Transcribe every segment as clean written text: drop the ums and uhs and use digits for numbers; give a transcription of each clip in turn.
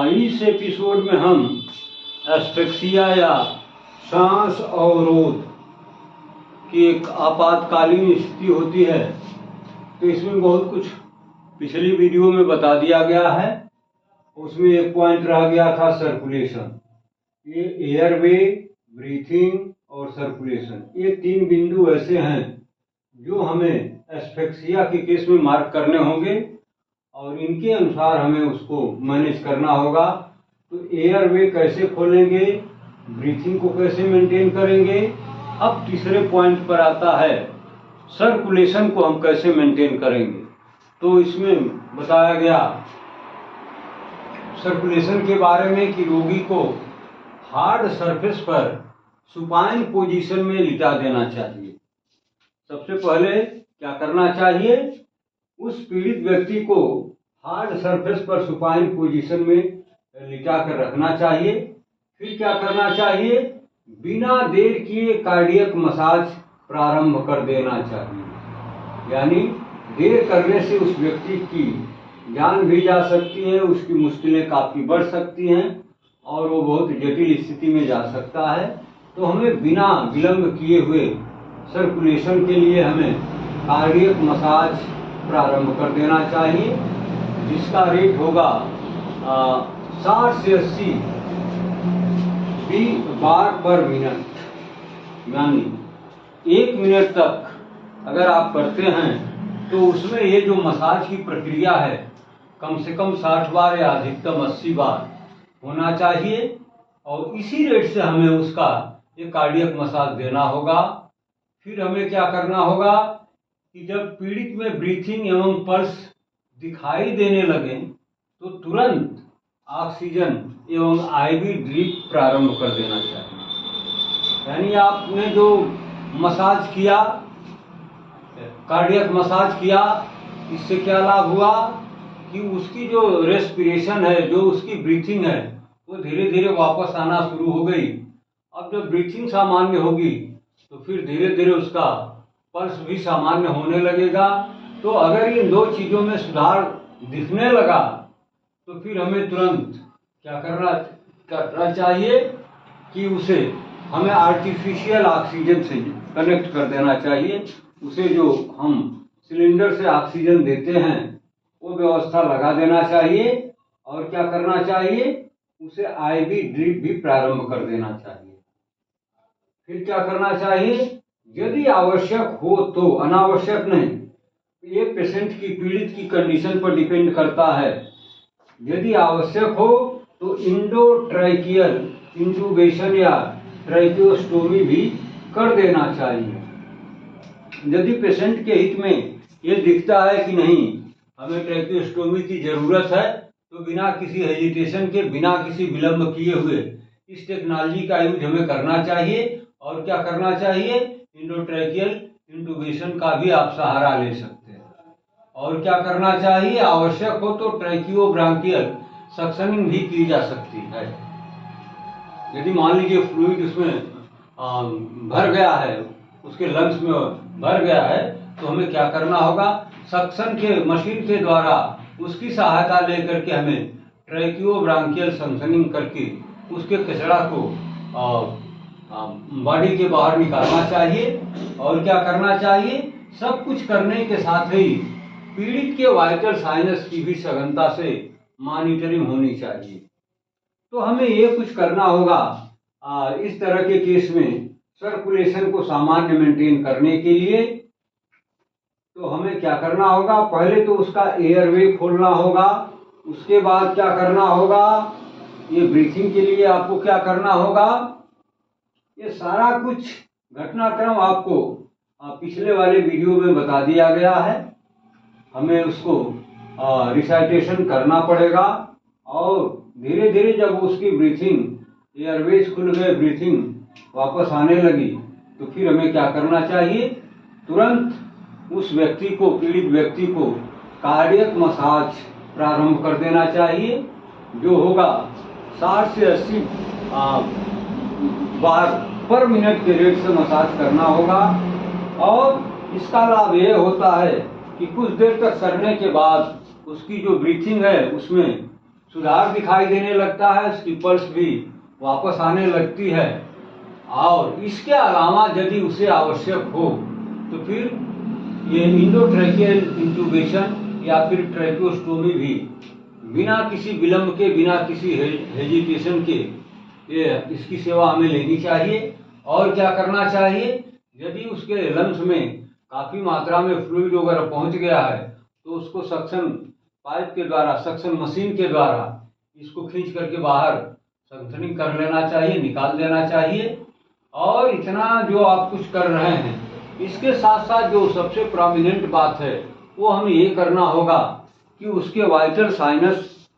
इस एपिसोड में हम एस्फेक्सिया या सांस अवरोध की एक आपातकालीन स्थिति होती है, तो इसमें बहुत कुछ पिछली वीडियो में बता दिया गया है। उसमें एक पॉइंट रह गया था सर्कुलेशन। ये एयरवे, ब्रीथिंग और सर्कुलेशन, ये तीन बिंदु ऐसे हैं जो हमें एस्फेक्सिया के केस में मार्क करने होंगे और इनके अनुसार हमें उसको मैनेज करना होगा। तो एयरवे कैसे खोलेंगे, ब्रीथिंग को कैसे मेंटेन करेंगे। अब तीसरे पॉइंट पर आता है सर्कुलेशन को हम कैसे मेंटेन करेंगे। तो इसमें बताया गया सर्कुलेशन के बारे में कि रोगी को हार्ड सरफेस पर सुपाइन पोजीशन में लिटा देना चाहिए। सबसे पहले क्या करना चाहिए, उस पीड़ित व्यक्ति को हार्ड सरफेस पर सुपाइन पोजीशन में लिटा कर रखना चाहिए। फिर क्या करना चाहिए, बिना देर किए कार्डियक मसाज प्रारंभ कर देना चाहिए। यानी देर करने से उस व्यक्ति की जान भी जा सकती है, उसकी मुश्किलें काफ़ी बढ़ सकती हैं और वो बहुत जटिल स्थिति में जा सकता है। तो हमें बिना विलंब किए हुए सर्कुलेशन के लिए हमें कार्डियक मसाज प्रारंभ कर देना चाहिए, जिसका रेट होगा 60 से 80 बार पर मिनट। यानी 1 मिनट तक अगर आप करते हैं तो उसमें ये जो मसाज की प्रक्रिया है कम से कम 60 बार या अधिकतम 80 बार होना चाहिए। और इसी रेट से हमें उसका ये कार्डियक मसाज देना होगा। फिर हमें क्या करना होगा कि जब पीड़ित में ब्रीथिंग एवं पल्स दिखाई देने लगे तो तुरंत ऑक्सीजन एवं आईवी ड्रिप प्रारंभ कर देना चाहिए। यानी आपने जो मसाज किया, कार्डियक मसाज किया, इससे क्या लाभ हुआ कि उसकी जो रेस्पिरेशन है, जो उसकी ब्रीथिंग है, वो धीरे धीरे वापस आना शुरू हो गई। अब जब ब्रीथिंग सामान्य होगी तो फिर धीरे धीरे उसका पल्स भी सामान्य होने लगेगा। तो अगर इन दो चीज़ों में सुधार दिखने लगा तो फिर हमें तुरंत क्या करना चाहिए कि उसे हमें आर्टिफिशियल ऑक्सीजन से कनेक्ट कर देना चाहिए। उसे जो हम सिलेंडर से ऑक्सीजन देते हैं वो व्यवस्था लगा देना चाहिए। और क्या करना चाहिए, उसे आईवी ड्रिप भी प्रारंभ कर देना चाहिए। फिर क्या करना चाहिए, यदि आवश्यक हो तो, अनावश्यक नहीं। ये पेशेंट की, पीड़ित की कंडीशन पर डिपेंड करता है। यदि आवश्यक हो तो इंडोट्रैकियल इंट्यूबेशन या ट्रैकियोस्टोमी भी कर देना चाहिए। यदि पेशेंट के हित में ये दिखता है कि नहीं हमें ट्रैकियोस्टोमी की ज़रूरत है, तो बिना किसी हेजिटेशन के, बिना किसी विलंब किए हुए इस टेक्नोलॉजी का यूज हमें करना चाहिए। और क्या करना चाहिए, इंडोट्रैकियल इंट्यूबेशन का भी आप सहारा ले सकते हैं। और क्या करना चाहिए, आवश्यक हो तो ट्रैकियोब्रांकियल सक्शनिंग भी की जा सकती है। यदि मान लीजिए फ्लूइड उसमें भर गया है, उसके लंग्स में भर गया है, तो हमें क्या करना होगा, सक्शन के मशीन के द्वारा उसकी सहायता लेकर के हमें ट्रैकियोब्रांकियल सक्शनिंग करके उसके कचरा को बॉडी के बाहर निकालना चाहिए। और क्या करना चाहिए, सब कुछ करने के साथ ही पीड़ित के वाइटल साइनस की भी सघनता से मॉनिटरिंग होनी चाहिए। तो हमें ये कुछ करना होगा इस तरह के केस में सर्कुलेशन को सामान्य मेंटेन करने के लिए। तो हमें क्या करना होगा, पहले तो उसका एयरवे खोलना होगा। उसके बाद क्या करना होगा, ये ब्रीथिंग के लिए आपको क्या करना होगा, ये सारा कुछ घटनाक्रम आपको पिछले वाले वीडियो में बता दिया गया है। हमें उसको रिसाइटेशन करना पड़ेगा। और धीरे धीरे जब उसकी ब्रीथिंग, एयरवेज खुल गए, ब्रीथिंग वापस आने लगी, तो फिर हमें क्या करना चाहिए, तुरंत उस व्यक्ति को, पीड़ित व्यक्ति को कार्डियक मसाज प्रारंभ कर देना चाहिए, जो होगा 60 से 80 बार पर मिनट के रेट से मसाज करना होगा। और इसका लाभ ये होता है कि कुछ देर तक करने के बाद उसकी जो ब्रीथिंग है उसमें सुधार दिखाई देने लगता है, उसकी पल्स भी वापस आने लगती है। और इसके अलावा यदि उसे आवश्यक हो तो फिर ये इंडोट्रैकियल इंट्यूबेशन या फिर ट्रैकियोस्टोमी भी बिना किसी विलंब के, बिना किसी हेजिटेशन के ये इसकी सेवा हमें लेनी चाहिए। और क्या करना चाहिए, यदि उसके लंग्स में काफ़ी मात्रा में फ्लूइड वगैरह पहुंच गया है तो उसको सक्शन पाइप के द्वारा, सक्शन मशीन के द्वारा इसको खींच करके बाहर सक्शनिंग कर लेना चाहिए, निकाल देना चाहिए। और इतना जो आप कुछ कर रहे हैं, इसके साथ साथ जो सबसे प्रोमिनेंट बात है वो हमें ये करना होगा कि उसके वाइटल साइनस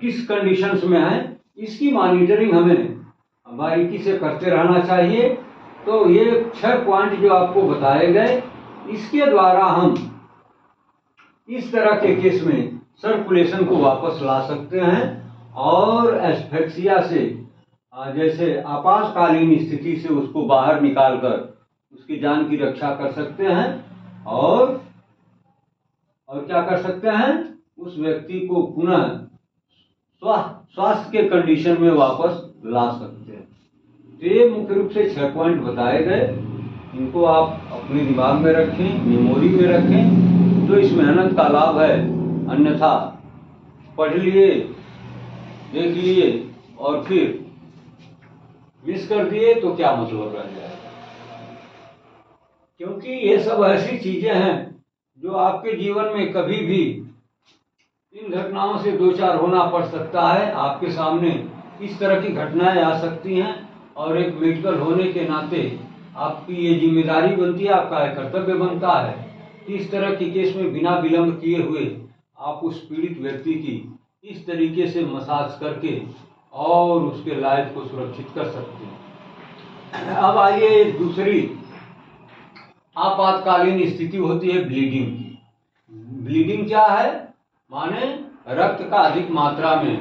किस कंडीशंस में है, इसकी मॉनिटरिंग हमें बारीकी से करते रहना चाहिए। तो ये 6 पॉइंट जो आपको बताए गए, इसके द्वारा हम इस तरह के केस में सर्कुलेशन को वापस ला सकते हैं और एस्फेक्सिया से, जैसे आपातकालीन स्थिति से उसको बाहर निकालकर उसकी जान की रक्षा कर सकते हैं। और क्या कर सकते हैं, उस व्यक्ति को पुनः स्वास्थ्य के कंडीशन में वापस ला सकते हैं। तो ये मुख्य रूप से 6 पॉइंट बताए गए, इनको आप अपने दिमाग में रखें, मेमोरी में रखें। तो इस मेहनत का लाभ है, अन्यथा पढ़ लिए, देख लिए और फिर मिस कर दिए तो क्या मतलब रह जाएगा। क्योंकि ये सब ऐसी चीजें हैं जो आपके जीवन में कभी भी इन घटनाओं से दो चार होना पड़ सकता है। आपके सामने इस तरह की घटनाएं आ सकती हैं और एक मेडिकल होने के नाते आपकी ये जिम्मेदारी बनती है, आपका कर्तव्य बनता है कि इस तरह के केस में बिना विलंब किए हुए आप उस पीड़ित व्यक्ति की इस तरीके से मसाज करके और उसके लाइफ को सुरक्षित कर सकते हैं। अब आइए, दूसरी आपातकालीन स्थिति होती है ब्लीडिंग की। ब्लीडिंग क्या है, माने रक्त का अधिक मात्रा में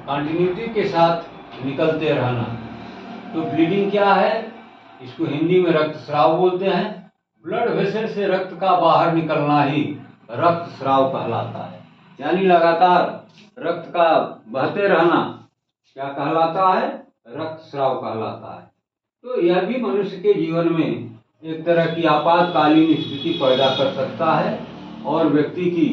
कंटिन्यूटी के साथ निकलते रहना। तो ब्लीडिंग क्या है, इसको हिंदी में रक्तस्राव बोलते हैं। ब्लड वेसल से रक्त का बाहर निकलना ही रक्तस्राव कहलाता है। यानी लगातार रक्त का बहते रहना क्या कहलाता है, रक्तस्राव कहलाता है। तो यह भी मनुष्य के जीवन में एक तरह की आपातकालीन स्थिति पैदा कर सकता है और व्यक्ति की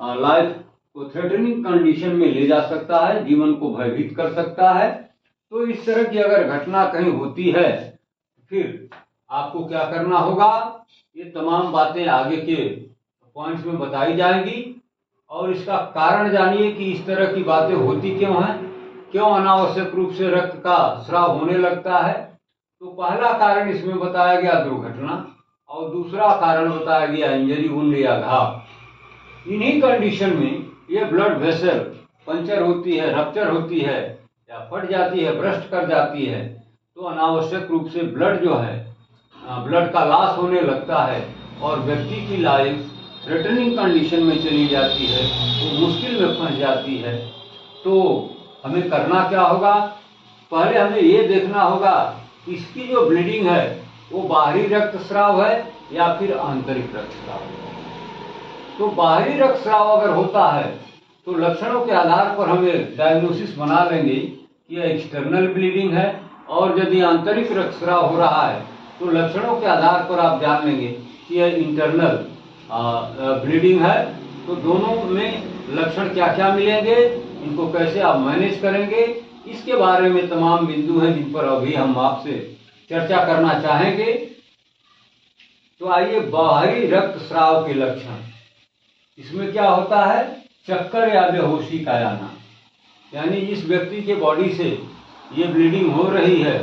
लाइफ को थ्रेटनिंग कंडीशन में ले जा सकता है, जीवन को भयभीत कर सकता है। तो इस तरह की अगर घटना कहीं होती है, फिर आपको क्या करना होगा, ये तमाम बातें आगे के पॉइंट्स में बताई जाएंगी। और इसका कारण जानिए कि इस तरह की बातें होती क्यों हैं, क्यों अनावश्यक रूप से रक्त का स्राव होने लगता है। तो पहला कारण इसमें बताया गया दुर्घटना, और दूसरा कारण बताया गया इंजरी, वुंड या घाव। इन्हीं कंडीशन में ये ब्लड वेसल पंचर होती है, रप्चर होती है या फट जाती है, ब्रस्ट कर जाती है, तो अनावश्यक रूप से ब्लड जो है, ब्लड का लॉस होने लगता है और व्यक्ति की लाइफ थ्रेटनिंग कंडीशन में चली जाती है, वो मुश्किल में फंस जाती है। तो हमें करना क्या होगा, पहले हमें ये देखना होगा इसकी जो ब्लीडिंग है वो बाहरी रक्तस्राव है या फिर आंतरिक रक्तस्राव है। तो बाहरी रक्तस्राव अगर होता है तो लक्षणों के आधार पर हमें डायग्नोसिस बना लेंगे कि यह एक्सटर्नल ब्लीडिंग है, और यदि आंतरिक रक्तस्राव हो रहा है तो लक्षणों के आधार पर आप जान लेंगे कि यह इंटरनल ब्लीडिंग है। तो दोनों में लक्षण क्या क्या मिलेंगे, इनको कैसे आप मैनेज करेंगे, इसके बारे में तमाम बिंदु हैं जिन पर अभी हम आपसे चर्चा करना चाहेंगे। तो आइए, बाहरी रक्तस्राव के लक्षण। इसमें क्या होता है, चक्कर या बेहोशी का आना। यानी जिस व्यक्ति के बॉडी से ये ब्लीडिंग हो रही है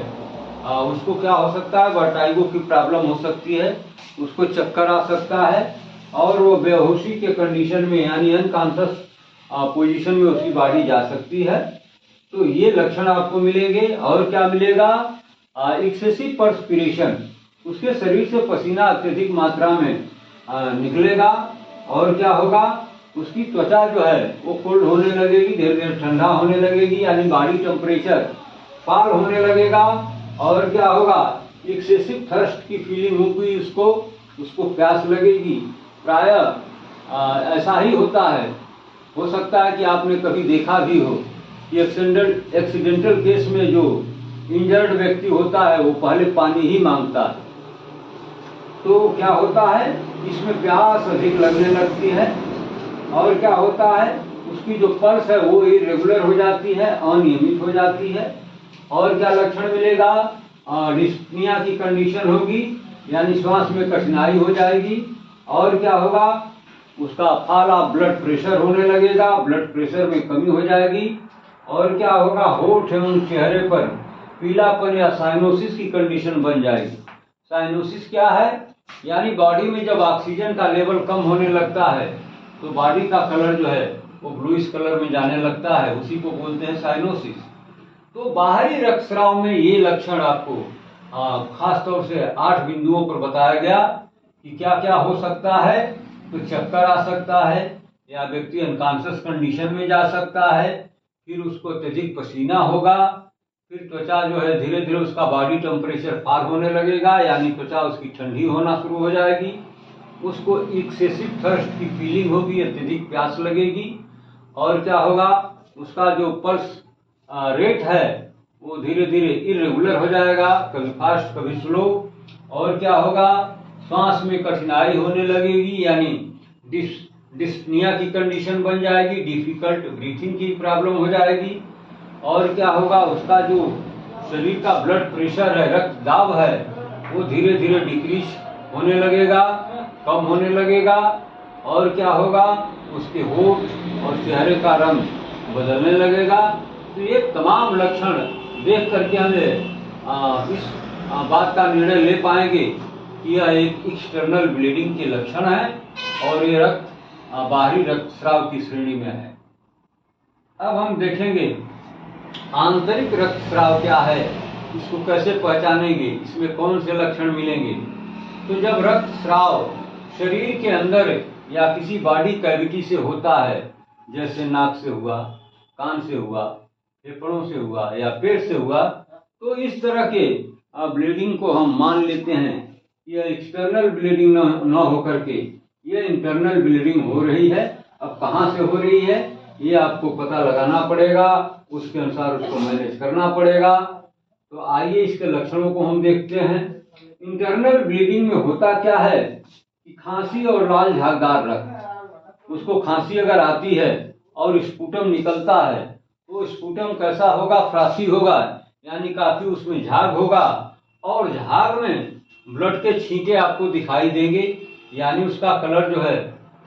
उसको क्या हो सकता है, वर्टाइगो की प्रॉब्लम हो सकती है, उसको चक्कर आ सकता है और वो बेहोशी के कंडीशन में यानी अनकॉन्शियस पोजीशन में उसकी बॉडी जा सकती है। तो ये लक्षण आपको मिलेंगे। और क्या मिलेगा, एक्सेसिव पर्सपिरेशन, उसके शरीर से पसीना अत्यधिक मात्रा में निकलेगा। और क्या होगा, उसकी त्वचा जो है वो कोल्ड होने लगेगी, धीरे धीरे ठंडा होने लगेगी, यानी बॉडी टेम्परेचर फॉल होने लगेगा। और क्या होगा, एक्सेसिव थर्स्ट की फीलिंग होगी, उसको प्यास लगेगी। प्रायः ऐसा ही होता है, हो सकता है कि आपने कभी देखा भी हो कि एक्सीडेंटल केस में जो इंजर्ड व्यक्ति होता है वो पहले पानी ही मांगता है। तो क्या होता है, इसमें प्यास अधिक लगने लगती है और क्या होता है, उसकी जो पल्स है वो इरेगुलर हो जाती है, अनियमित हो जाती है। और क्या लक्षण मिलेगा, डिस्पनिया की कंडीशन होगी, यानी श्वास में कठिनाई हो जाएगी। और क्या होगा, उसका फॉल ऑफ ब्लड प्रेशर होने लगेगा, ब्लड प्रेशर में कमी हो जाएगी। और क्या होगा, होठ एवं चेहरे पर पीलापन या साइनोसिस की कंडीशन बन जाएगी। साइनोसिस क्या है, यानी बॉडी में जब ऑक्सीजन का लेवल कम होने लगता है तो बॉडी का कलर जो है वो ब्लूइश कलर में जाने लगता है, उसी को बोलते हैं साइनोसिस। तो बाहरी रक्तस्राव में ये लक्षण आपको खास तौर से 8 बिंदुओं पर बताया गया कि क्या क्या हो सकता है। तो चक्कर आ सकता है, या व्यक्ति अनकॉन्शियस कंडीशन में जा सकता है, फिर उसको अत्यधिक पसीना होगा, फिर त्वचा जो है धीरे धीरे उसका बॉडी टेम्परेचर पार होने लगेगा, यानी त्वचा उसकी ठंडी होना शुरू हो जाएगी। उसको एक्सेसिव थर्स्ट की फीलिंग होगी, अत्यधिक प्यास लगेगी। और क्या होगा, उसका जो पल्स रेट है वो धीरे धीरे इरेगुलर हो जाएगा, कभी फास्ट कभी स्लो। और क्या होगा, सांस में कठिनाई होने लगेगी, यानी डिस्पनिया की कंडीशन बन जाएगी, डिफिकल्ट ब्रीथिंग की प्रॉब्लम हो जाएगी। और क्या होगा, उसका जो शरीर का ब्लड प्रेशर है, रक्त दाब है, वो धीरे धीरे डिक्रीज होने लगेगा, कम होने लगेगा। और क्या होगा, उसके होठ और चेहरे का रंग बदलने लगेगा। तो ये तमाम लक्षण देख करके हमें इस बात का निर्णय ले पाएंगे कि यह एक एक्सटर्नल ब्लीडिंग के लक्षण है और ये रक्त बाहरी रक्तस्राव की श्रेणी में है। अब हम देखेंगे आंतरिक रक्तस्राव क्या है, इसको कैसे पहचानेंगे, इसमें कौन से लक्षण मिलेंगे। तो जब रक्तस्राव शरीर के अंदर या किसी बॉडी कैविटी से होता है, जैसे नाक से हुआ, कान से हुआ, फेफड़ों से हुआ या पेट से हुआ, तो इस तरह के ब्लीडिंग को हम मान लेते हैं यह एक्सटर्नल ब्लीडिंग न होकर के यह इंटरनल ब्लीडिंग हो रही है। अब कहाँ से हो रही है ये आपको पता लगाना पड़ेगा, उसके अनुसार उसको मैनेज करना पड़ेगा। तो आइए इसके लक्षणों को हम देखते हैं। इंटरनल ब्लीडिंग में होता क्या है कि खांसी और लाल झागदार रक्त, उसको खांसी अगर आती है और स्पुटम निकलता है तो स्पुटम कैसा होगा, फ्रासी होगा, यानी काफी उसमें झाग होगा और झाग में ब्लड के छींटे आपको दिखाई देंगे, यानी उसका कलर जो है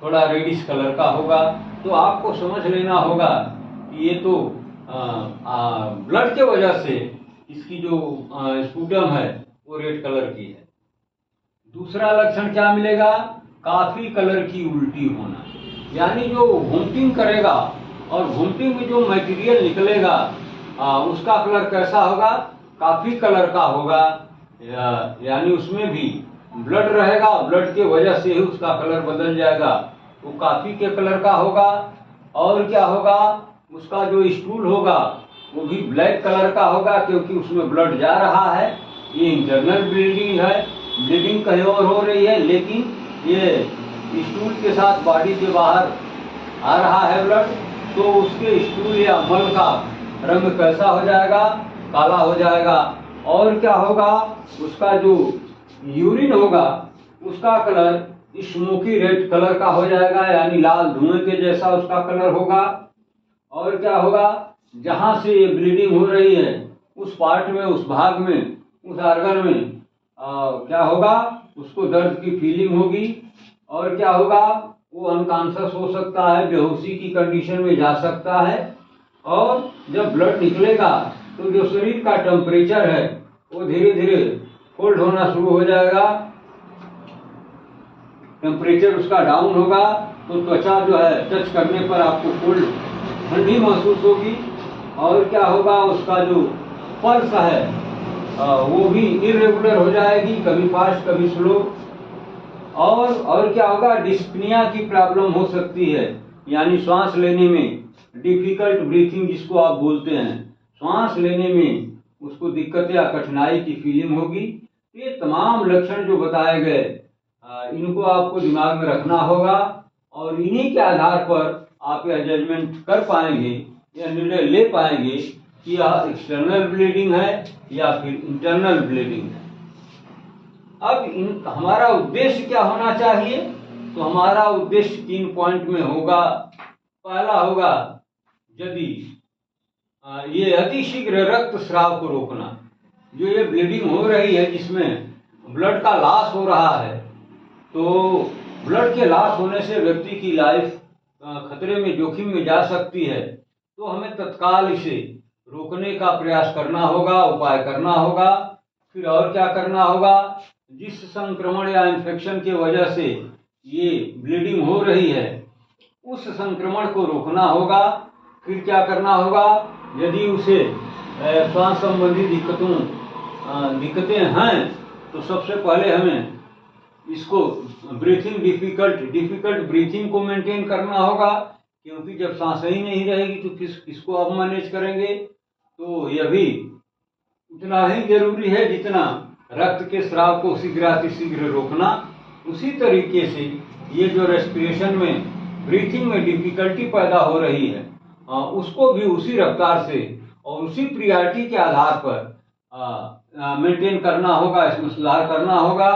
थोड़ा रेडिश कलर का होगा। तो आपको समझ लेना होगा कि ये तो ब्लड के वजह से इसकी जो स्पुटम है वो रेड कलर की है। दूसरा लक्षण क्या मिलेगा, काफी कलर की उल्टी होना, यानी जो वोमिटिंग करेगा और वोमिटिंग में जो मटेरियल निकलेगा उसका कलर कैसा होगा, काफी कलर का होगा, यानी उसमें भी ब्लड रहेगा, ब्लड के वजह से ही उसका कलर बदल जाएगा, वो काफी के कलर का होगा। और क्या होगा, उसका जो स्टूल होगा वो भी ब्लैक कलर का होगा, क्योंकि उसमें ब्लड जा रहा है। ये इंटरनल ब्लीडिंग है, ब्लीडिंग कहीं और हो रही है, लेकिन ये स्टूल के साथ बॉडी के बाहर आ रहा है ब्लड, तो उसके स्टूल या मल का रंग कैसा हो जाएगा, काला हो जाएगा। और क्या होगा, उसका जो यूरिन होगा उसका कलर स्मोकी रेड कलर का हो जाएगा, यानी लाल धुएं के जैसा उसका कलर होगा। और क्या होगा, जहां से ये ब्लीडिंग हो रही है उस पार्ट में, उस भाग में, उस आर्गन में क्या होगा, उसको दर्द की फीलिंग होगी। और क्या होगा, वो अनकॉन्शियस हो सकता है, बेहोशी की कंडीशन में जा सकता है। और जब ब्लड निकलेगा तो जो शरीर का टेम्परेचर है वो धीरे धीरे कोल्ड होना शुरू हो जाएगा, टेम्परेचर उसका डाउन होगा, तो त्वचा जो है टच करने पर आपको कोल्ड ठंडी महसूस होगी। और क्या होगा, उसका जो पल्स है वो भी इरेगुलर हो जाएगी, कभी फास्ट कभी स्लो। और क्या होगा, डिस्पनिया की प्रॉब्लम हो सकती है, यानी श्वास लेने में डिफिकल्ट ब्रीथिंग जिसको आप बोलते हैं, श्वास लेने में उसको दिक्कत या कठिनाई की फीलिंग होगी। ये तमाम लक्षण जो बताए गए इनको आपको दिमाग में रखना होगा और इन्हीं के आधार पर आप यह जजमेंट कर पाएंगे या निर्णय ले पाएंगे कि यह एक्सटर्नल ब्लीडिंग है या फिर इंटरनल ब्लीडिंग है। अब हमारा उद्देश्य क्या होना चाहिए? तो हमारा उद्देश्य 3 पॉइंट में होगा। पहला होगा यदि ये अतिशीघ्र रक्त स्राव को रोकना। जो ये ब्लीडिंग हो रही है जिसमें ब्लड का लॉस हो रहा है, तो ब्लड के लॉस होने से व्यक्ति की लाइफ खतरे में, जोखिम में जा सकती है। तो हमें तत्काल इसे रोकने का प्रयास करना होगा, उपाय करना होगा। फिर और क्या करना होगा? जिस संक्रमण या इन्फेक्शन की वजह से ये ब्लीडिंग हो रही है उस संक्रमण को रोकना होगा। फिर क्या करना होगा? यदि उसे श्वास संबंधी दिक्कतें हैं तो सबसे पहले हमें इसको ब्रीथिंग डिफिकल्ट ब्रीथिंग को मेंटेन करना होगा, क्योंकि जब सांस ही नहीं रहेगी तो किसको अब मैनेज करेंगे। तो यह भी उतना ही जरूरी है जितना रक्त के स्राव को शीघ्र रोकना। उसी तरीके से ये जो रेस्पिरेशन में, ब्रीथिंग में डिफिकल्टी पैदा हो रही है, उसको भी उसी रफ्तार से और उसी प्रियॉरिटी के आधार पर मेंटेन करना होगा, इसमें सुधार करना होगा।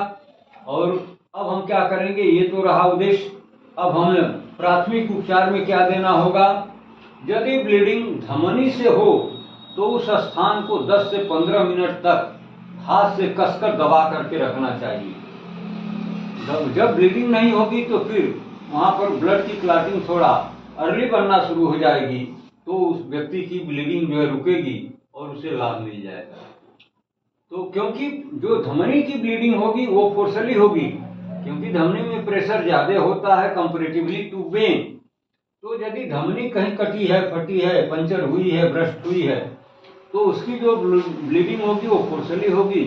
और अब हम क्या करेंगे? ये तो रहा उद्देश्य। अब हमें प्राथमिक उपचार में क्या देना होगा? यदि ब्लीडिंग धमनी से हो तो उस स्थान को 10 से 15 मिनट तक हाथ से कसकर दबा करके रखना चाहिए। जब ब्लीडिंग नहीं होगी तो फिर वहां पर ब्लड की क्लॉटिंग थोड़ा अर्ली बनना शुरू हो जाएगी, तो उस व्यक्ति की ब्लीडिंग जो है रुकेगी और उसे लाभ मिल जाएगा। तो क्योंकि जो धमनी की ब्लीडिंग होगी वो फोर्सली होगी, क्योंकि धमनी में प्रेशर ज्यादा होता है कंपैरेटिवली टू वेन। तो यदि धमनी कहीं कटी है, फटी है, पंचर हुई है, ब्रस्ट हुई है, तो उसकी जो ब्लीडिंग होगी वो फोर्सली होगी,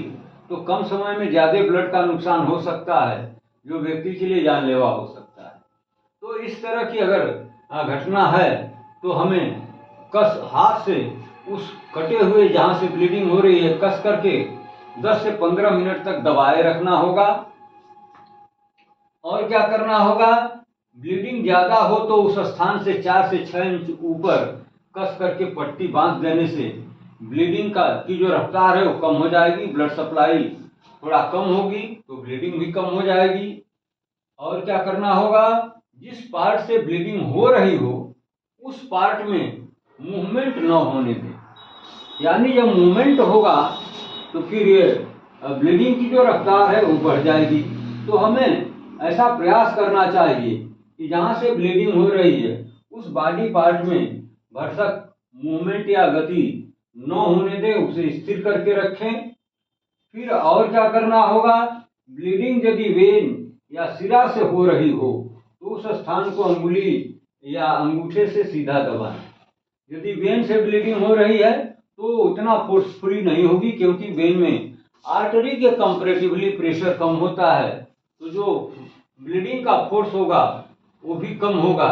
तो कम समय में ज्यादा ब्लड का नुकसान हो सकता है, जो व्यक्ति के लिए जानलेवा हो सकता है। तो इस तरह की अगर घटना है तो हमें हाथ से उस कटे हुए जहां से ब्लीडिंग हो रही है कस करके 10 से 15 मिनट तक दबाए रखना होगा। और क्या करना होगा? ब्लीडिंग ज्यादा हो तो उस स्थान से 4 से 6 इंच ऊपर कस करके पट्टी बांध देने से ब्लीडिंग की जो रफ्तार है वो कम हो जाएगी, ब्लड सप्लाई थोड़ा कम होगी, तो ब्लीडिंग भी कम हो जाएगी। और क्या करना होगा? जिस पार्ट से ब्लीडिंग हो रही हो उस पार्ट में मूवमेंट न होने दें। यानी जब मूवमेंट होगा तो फिर ये ब्लीडिंग की जो रफ्तार है वो बढ़ जाएगी। तो हमें ऐसा प्रयास करना चाहिए कि जहां से ब्लीडिंग हो रही है उस बॉडी पार्ट में भरसक मूवमेंट या गति न होने दें, उसे स्थिर करके रखें। फिर और क्या करना होगा? ब्लीडिंग यदि वेन या सिरा से हो रही हो तो उस स्थान को अंगुली या अंगूठे से सीधा दबाएं। यदि वेन से ब्लीडिंग हो रही है तो उतना फोर्सफुली नहीं होगी, क्योंकि वेन में आर्टरी के कंपैरेटिवली प्रेशर कम होता है, तो जो ब्लीडिंग का फोर्स होगा वो भी कम होगा।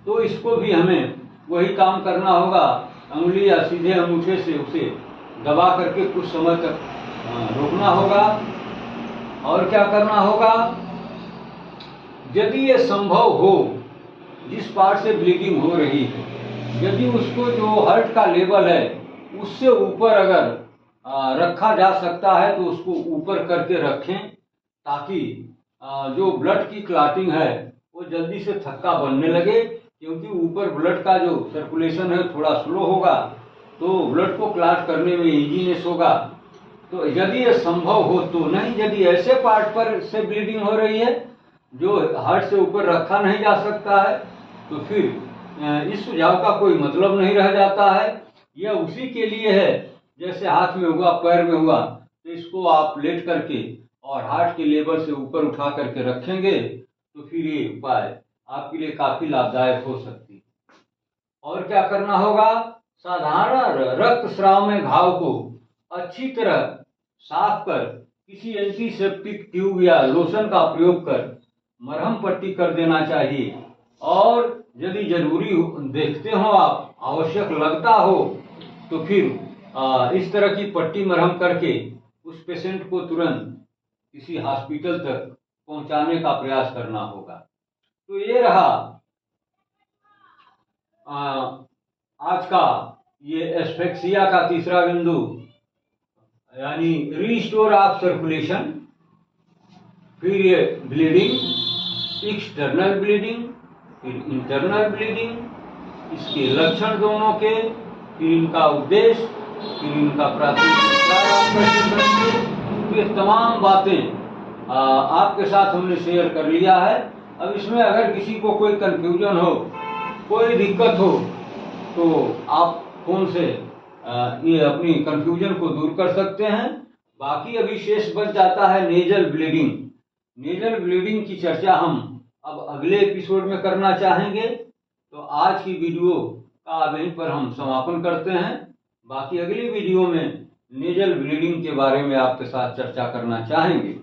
तो इसको भी हमें वही काम करना होगा, अंगुली या सीधे अंगूठे से उसे दबा करके कुछ समय तक रोकना होगा। और क्या करना होगा? यदि ये संभव हो, जिस पार्ट से ब्लीडिंग हो रही है, यदि उसको जो हार्ट का लेवल है उससे ऊपर अगर रखा जा सकता है तो उसको ऊपर करके रखें, ताकि जो ब्लड की क्लॉटिंग है वो जल्दी से थक्का बनने लगे, क्योंकि ऊपर ब्लड का जो सर्कुलेशन है थोड़ा स्लो होगा तो ब्लड को क्लॉट करने में इजीनेस होगा। तो यदि ये संभव हो तो, नहीं यदि ऐसे पार्ट पर से ब्लीडिंग हो रही है जो हार्ट से ऊपर रखा नहीं जा सकता है तो फिर इस सुझाव का कोई मतलब नहीं रह जाता है। यह उसी के लिए है जैसे हाथ में हुआ, पैर में हुआ, तो इसको आप लेट करके और हार्ट के लेवल से ऊपर उठा करके रखेंगे तो फिर ये उपाय आपके लिए काफी लाभदायक हो सकती है। और क्या करना होगा? साधारण रक्त स्राव में घाव को अच्छी तरह साफ कर किसी एंटीसेप्टिक ट्यूब या लोशन का प्रयोग कर मरहम पट्टी कर देना चाहिए। और यदि जरूरी देखते हो आप, आवश्यक लगता हो, तो फिर इस तरह की पट्टी मरहम करके उस पेशेंट को तुरंत किसी हॉस्पिटल तक पहुंचाने का प्रयास करना होगा। तो ये रहा आज का ये एस्फेक्सिया का तीसरा बिंदु यानी रीस्टोर ऑफ सर्कुलेशन, फिर ये ब्लीडिंग, एक्सटर्नल ब्लीडिंग, फिर इंटरनल ब्लीडिंग, इसके लक्षण दोनों के, फिर इनका उद्देश्य, फिर इनका प्राथमिक उपचार आप कैसे करेंगे, ये तमाम बातें आपके साथ हमने शेयर कर लिया है। अब इसमें अगर किसी को कोई कंफ्यूजन हो, कोई दिक्कत हो, तो आप फोन से ये अपनी कंफ्यूजन को दूर कर सकते हैं। बाकी अभी शेष बच जाता है नेजल ब्लीडिंग। नेजल ब्लीडिंग की चर्चा हम अब अगले एपिसोड में करना चाहेंगे। तो आज की वीडियो का यहीं पर हम समापन करते हैं। बाकी अगली वीडियो में नेजल ब्लीडिंग के बारे में आपके साथ चर्चा करना चाहेंगे।